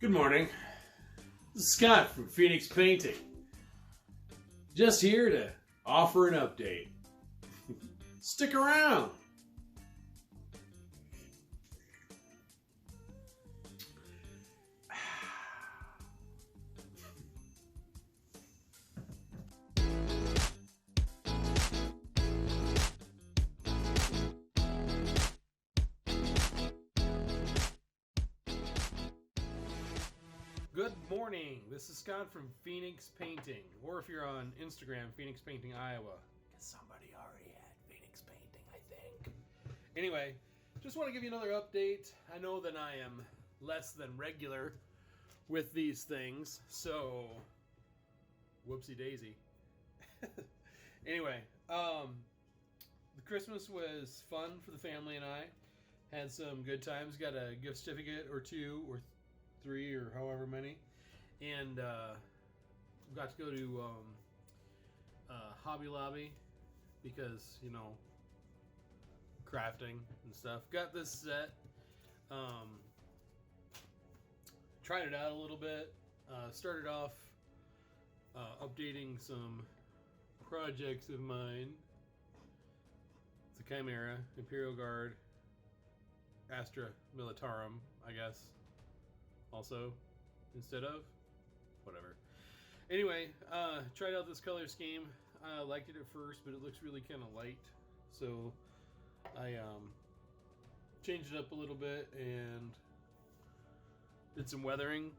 Good morning. This is Scott from Phoenix Painting. Just here to offer an update. Stick around. Good morning. This is Scott from Phoenix Painting, or if you're on Instagram, Phoenix Painting Iowa. Because somebody already had Phoenix Painting, I think. Anyway, just want to give you another update. I know that I am less than regular with these things, so whoopsie daisy. Anyway, the Christmas was fun for the family and I. Had some good times. Got a gift certificate or two or three or however many, and got to go to Hobby Lobby because, you know, crafting and stuff. Got this set, tried it out a little bit, started off updating some projects of mine. It's a Chimera, Imperial Guard, Astra Militarum, I guess. Also, instead of whatever. Anyway, tried out this color scheme. I liked it at first, but it looks really kind of light, so I changed it up a little bit and did some weathering.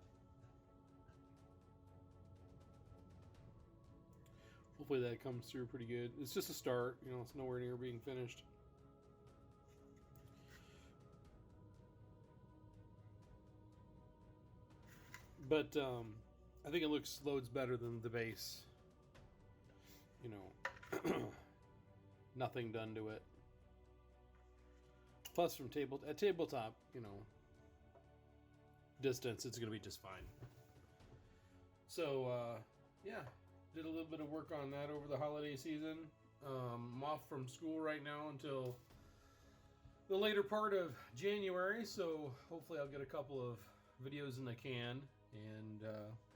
Hopefully that comes through pretty good. It's just a start, you know, it's nowhere near being finished. But I think it loads better than the base. You know, nothing done to it. Plus, from tabletop, you know, distance, it's gonna be just fine. So yeah, did a little bit of work on that over the holiday season. I'm off from school right now until the later part of January, so hopefully I'll get a couple of videos in the can and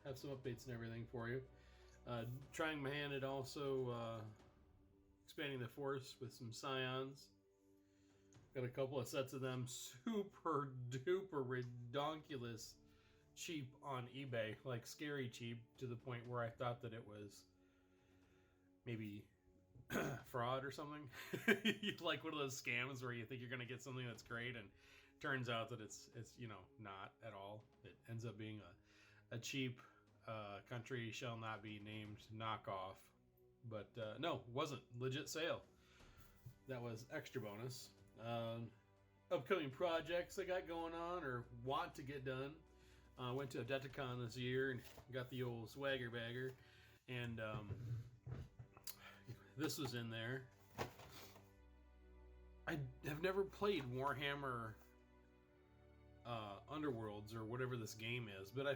have some updates and everything for you. Trying my hand at also expanding the force with some Saiyans. Got a couple of sets of them, super duper redonkulous cheap on eBay, like scary cheap, to the point where I thought that it was maybe fraud or something. Like one of those scams where you think you're gonna get something that's great and turns out that it's you know, not at all. It ends up being a cheap country shall not be named knockoff. But no, wasn't. Legit sale. That was extra bonus. Upcoming projects I got going on or want to get done. Went to Adepticon this year and got the old swagger bagger. And this was in there. I have never played Warhammer Underworlds or whatever this game is, but I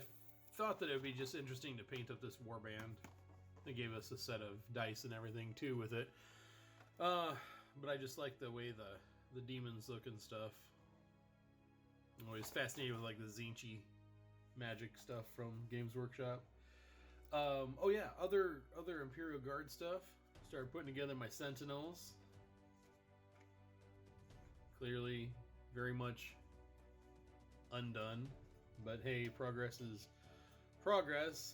thought that it would be just interesting to paint up this warband. They gave us a set of dice and everything too with it, but I just like the way the demons look and stuff. I'm always fascinated with like the Zinchi magic stuff from Games Workshop. Oh yeah, other Imperial Guard stuff. Started putting together my Sentinels. Clearly very much undone, but hey, progress is progress.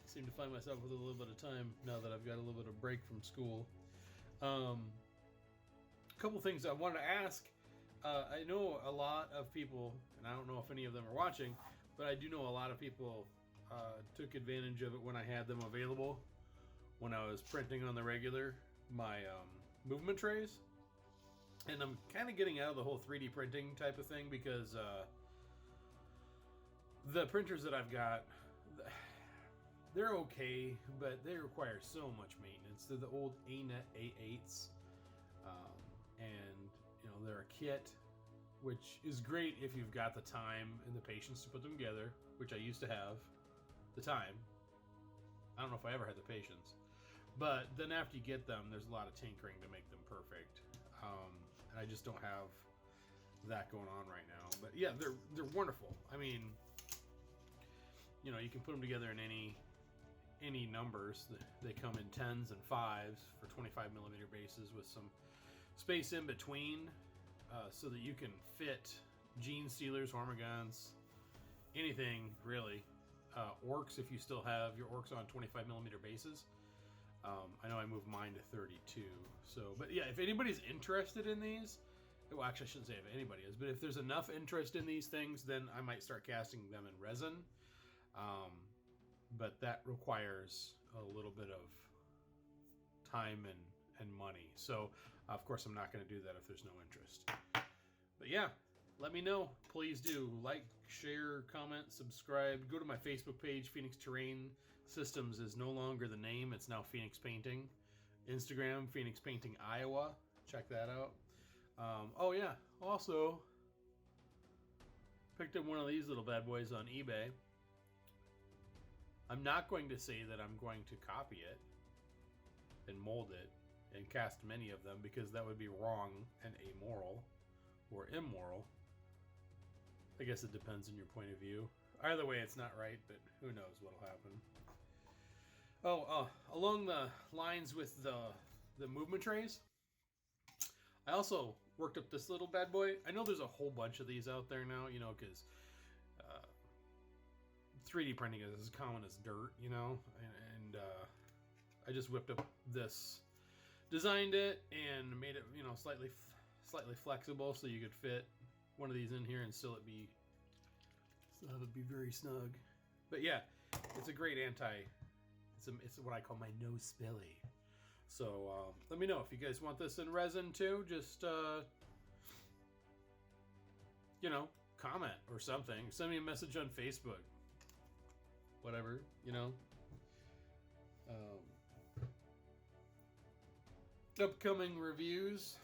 I seem to find myself with a little bit of time now that I've got a little bit of break from school. A couple things I wanted to ask. I know a lot of people, and I don't know if any of them are watching, but I do know a lot of people took advantage of it when I had them available, when I was printing on the regular, my movement trays. And I'm kind of getting out of the whole 3D printing type of thing because the printers that I've got, they're okay, but they require so much maintenance. They're the old ANET A8s, and you know, they're a kit, which is great if you've got the time and the patience to put them together, which I used to have the time. I don't know if I ever had the patience, but then after you get them, there's a lot of tinkering to make them perfect, and I just don't have that going on right now. But yeah, they're wonderful. I mean, you know, you can put them together in any numbers. They come in 10s and 5s for 25 millimeter bases with some space in between, so that you can fit gene stealers, hormiguns, anything really. Orcs, if you still have your orcs on 25 millimeter bases. I know I moved mine to 32. So, but yeah, if anybody's interested in these, well, actually I shouldn't say if anybody is, but if there's enough interest in these things, then I might start casting them in resin. But that requires a little bit of time and money. So, of course, I'm not going to do that if there's no interest. But yeah, let me know. Please do. Like, share, comment, subscribe. Go to my Facebook page. Phoenix Terrain Systems is no longer the name. It's now Phoenix Painting. Instagram, Phoenix Painting Iowa. Check that out. Oh yeah, also picked up one of these little bad boys on eBay. I'm not going to say that I'm going to copy it and mold it and cast many of them, because that would be wrong and amoral or immoral. I guess it depends on your point of view. Either way, it's not right, but who knows what'll happen. Oh, along the lines with the movement trays, I also worked up this little bad boy. I know there's a whole bunch of these out there now, you know, because 3D printing is as common as dirt, you know, and I just whipped up this, designed it, and made it, you know, slightly flexible so you could fit one of these in here and still it'd be very snug. But yeah, it's a great it's what I call my NoSpillys. So let me know if you guys want this in resin too. Just you know, comment or something. Send me a message on Facebook. Whatever, you know. Upcoming reviews.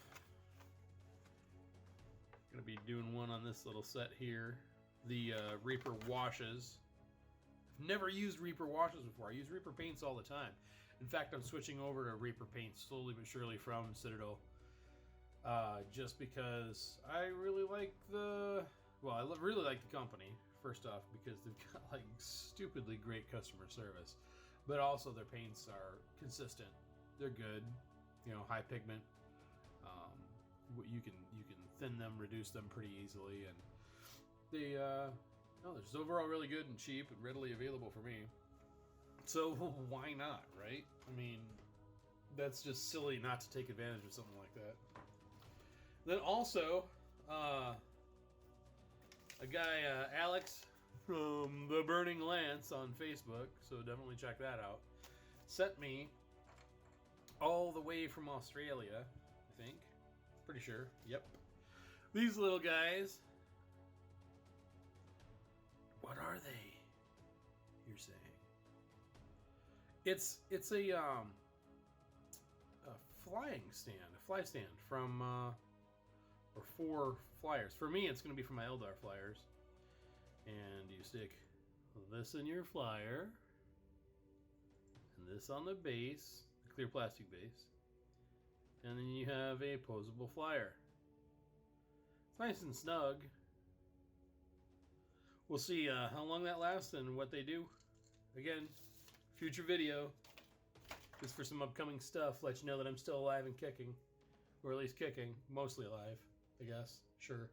Gonna be doing one on this little set here. The Reaper washes. I've never used Reaper washes before. I use Reaper paints all the time. In fact, I'm switching over to Reaper paints slowly but surely from Citadel. Just because I really like really like the company, first off, because they've got like stupidly great customer service. But also their paints are consistent. They're good, you know, high pigment. You can thin them, reduce them pretty easily, and they they're just overall really good and cheap and readily available for me. So why not, right? I mean, that's just silly not to take advantage of something like that. Then also, a guy, Alex from The Burning Lance on Facebook, so definitely check that out, sent me all the way from Australia, I think. Pretty sure. Yep. These little guys. What are they? You're saying? It's a flying stand, a fly stand from or 4 flyers. For me, it's going to be from my Eldar flyers. And you stick this in your flyer, and this on the base, a clear plastic base, and then you have a posable flyer. It's nice and snug. We'll see how long that lasts and what they do. Again, future video, just for some upcoming stuff. Let you know that I'm still alive and kicking, or at least kicking, mostly alive, I guess. Sure.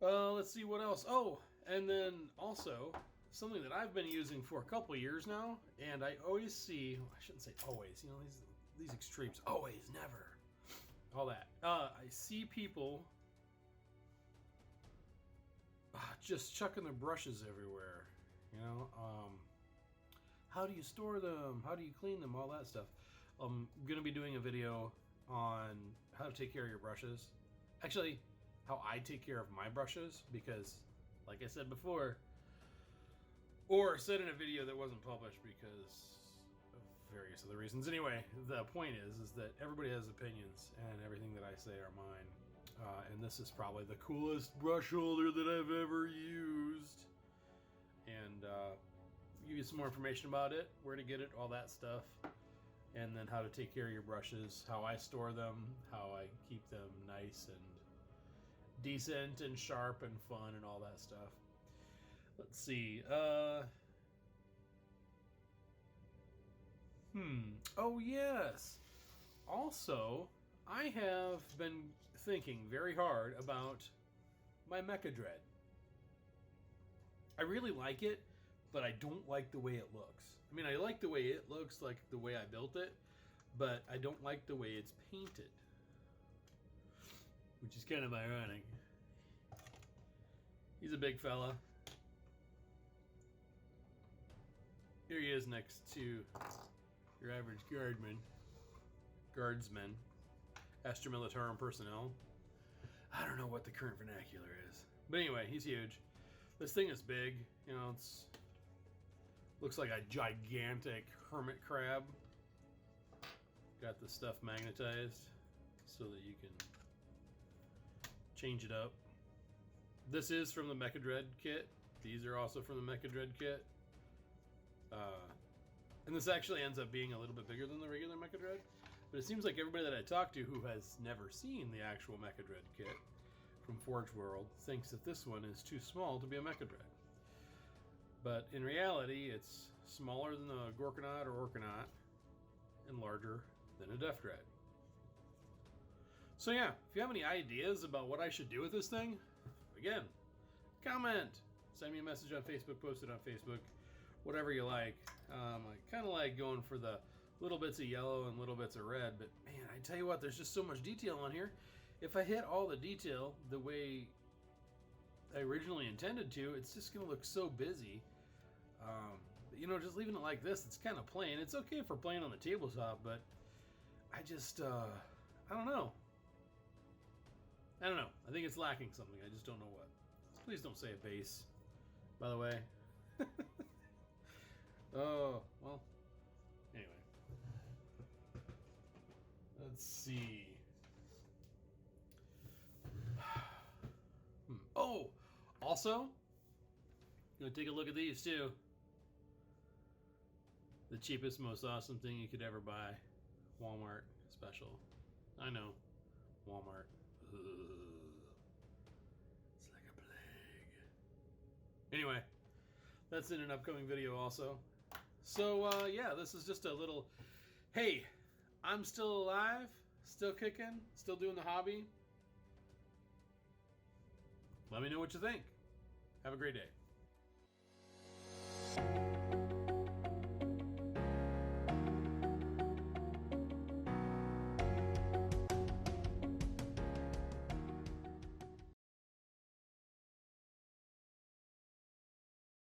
Let's see what else. Oh, and then also something that I've been using for a couple years now, and I always see, well, I shouldn't say always, you know, these extremes, always, never, all that. I see people just chucking their brushes everywhere, you know. How do you store them? How do you clean them? All that stuff. I'm gonna be doing a video on how to take care of your brushes. Actually, how I take care of my brushes, because like I said before, or said in a video that wasn't published because of various other reasons. Anyway, the point is that everybody has opinions, and everything that I say are mine. And this is probably the coolest brush holder that I've ever used. And give you some more information about it, where to get it, all that stuff. And then how to take care of your brushes, how I store them, how I keep them nice and decent and sharp and fun and all that stuff. Let's see. Oh, yes. Also, I have been thinking very hard about my Mecha Dread. I really like it, but I don't like the way it looks. I mean, I like the way it looks, like the way I built it, but I don't like the way it's painted. Which is kind of ironic. He's a big fella. Here he is next to your average guardsman, Astra Militarum personnel. I don't know what the current vernacular is. But anyway, he's huge. This thing is big. You know, it's looks like a gigantic hermit crab. Got the stuff magnetized so that you can change it up. This is from the Mecha Dread kit. These are also from the Mecha Dread kit. And this actually ends up being a little bit bigger than the regular Mecha Dread. But it seems like everybody that I talk to who has never seen the actual Mecha Dread kit from Forge World thinks that this one is too small to be a Mecha Dread. But in reality, it's smaller than the Gorkanaut or Orkanaut and larger than a Death Dread. So yeah, if you have any ideas about what I should do with this thing, again, comment, send me a message on Facebook, post it on Facebook, whatever you like. I kind of like going for the little bits of yellow and little bits of red, but man, I tell you what, there's just so much detail on here. If I hit all the detail the way I originally intended to, it's just going to look so busy. You know, just leaving it like this, it's kind of plain. It's okay for playing on the tabletop, but I just, I don't know. I think it's lacking something. I just don't know what. Please don't say a base, by the way. Oh, well, anyway. Let's see. Oh, also, I'm going to take a look at these too. The cheapest, most awesome thing you could ever buy. Walmart special. I know. Walmart. Ugh. It's like a plague. Anyway, that's in an upcoming video also. So, yeah, this is just a little, hey, I'm still alive, still kicking, still doing the hobby. Let me know what you think. Have a great day.